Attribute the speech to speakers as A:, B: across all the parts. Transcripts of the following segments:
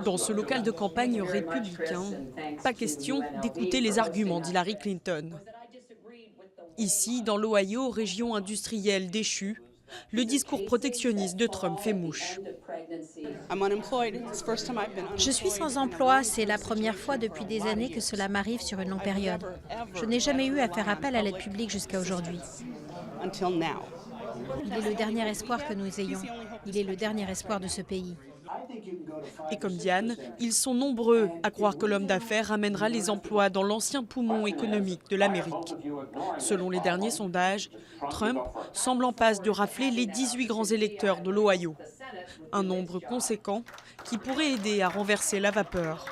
A: Dans ce local de campagne républicain, pas question d'écouter les arguments d'Hillary Clinton. Ici, dans l'Ohio, région industrielle déchue, le discours protectionniste de Trump fait mouche.
B: Je suis sans emploi, c'est la première fois depuis des années que cela m'arrive sur une longue période. Je n'ai jamais eu à faire appel à l'aide publique jusqu'à aujourd'hui. Il est le dernier espoir que nous ayons. Il est le dernier espoir de ce pays.
A: Et comme Diane, ils sont nombreux à croire que l'homme d'affaires ramènera les emplois dans l'ancien poumon économique de l'Amérique. Selon les derniers sondages, Trump semble en passe de rafler les 18 grands électeurs de l'Ohio. Un nombre conséquent qui pourrait aider à renverser la vapeur.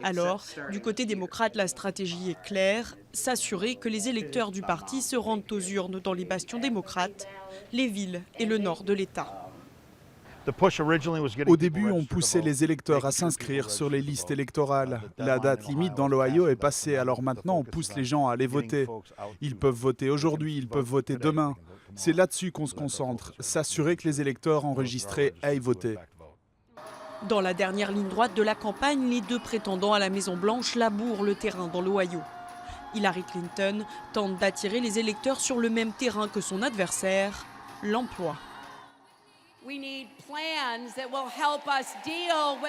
A: Alors, du côté démocrate, la stratégie est claire, s'assurer que les électeurs du parti se rendent aux urnes dans les bastions démocrates, les villes et le nord de l'État.
C: Au début, on poussait les électeurs à s'inscrire sur les listes électorales. La date limite dans l'Ohio est passée, alors maintenant on pousse les gens à aller voter. Ils peuvent voter aujourd'hui, ils peuvent voter demain. C'est là-dessus qu'on se concentre, s'assurer que les électeurs enregistrés aillent voter.
A: Dans la dernière ligne droite de la campagne, les deux prétendants à la Maison-Blanche labourent le terrain dans l'Ohio. Hillary Clinton tente d'attirer les électeurs sur le même terrain que son adversaire, l'emploi.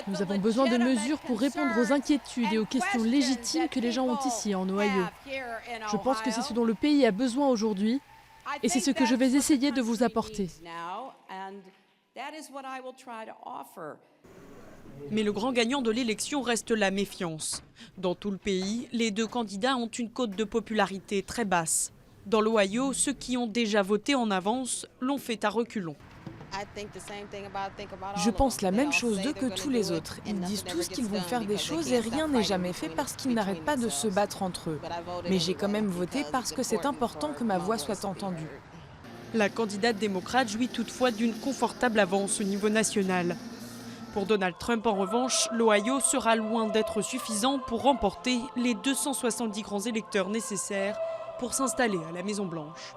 D: Nous avons besoin de mesures pour répondre aux inquiétudes et aux questions légitimes que les gens ont ici en Ohio. Je pense que c'est ce dont le pays a besoin aujourd'hui et c'est ce que je vais essayer de vous apporter.
A: Mais le grand gagnant de l'élection reste la méfiance. Dans tout le pays, les deux candidats ont une cote de popularité très basse. Dans l'Ohio, ceux qui ont déjà voté en avance l'ont fait à reculons.
E: Je pense la même chose d'eux que tous les autres. Ils disent tous qu'ils vont faire des choses et rien n'est jamais fait parce qu'ils n'arrêtent pas de se battre entre eux. Mais j'ai quand même voté parce que c'est important que ma voix soit entendue.
A: La candidate démocrate jouit toutefois d'une confortable avance au niveau national. Pour Donald Trump, en revanche, l'Ohio sera loin d'être suffisant pour remporter les 270 grands électeurs nécessaires pour s'installer à la Maison-Blanche.